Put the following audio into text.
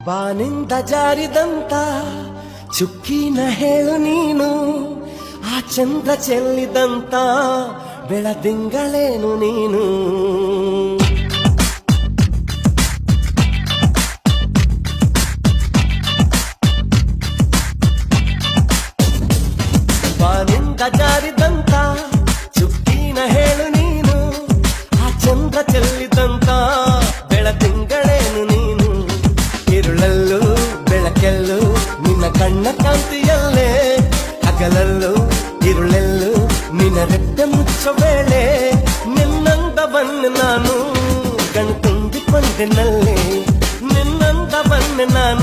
ಬಾನಿಂದ ಜಾರಿದಂತ ಚುಕ್ಕಿನ ಹೇಳು ನೀನು, ಆ ಚಂದ್ರ ಚೆಲ್ಲಿದಂತ ಬೆಳದಿಂಗಳೇನು ನೀನು. ಬಾನಿಂದ ಜಾರಿದಂತ ಚುಕ್ಕಿನ ಹೇಳು ನೀನು, ಆ ಚಂದ್ರ ಚೆಲ್ಲಿದಂತ ಬೆಳದಿಂಗಳೇನು ನೀನು. ഇരുളಲ್ಲೂ ಬೆಳಕೆಲ್ಲೂ ನಿನ್ನ ಕಣ್ಣ ಕಾಂತಿಯಲ್ಲೇ, ಹಗಲಲ್ಲೂ ഇരുಳೆಲ್ಲೂ ನಿನ್ನ ರೆಟ್ಟೆ ಮುಚ್ಚೋ ವೇಳೆ, ನಿನ್ನಂದವನ್ನು ನಾನು ಕಣ್ತುಂಬಿಕೊಂಡೆನಲ್ಲೇ, ನಿನ್ನಂದವನ್ನು ನಾನು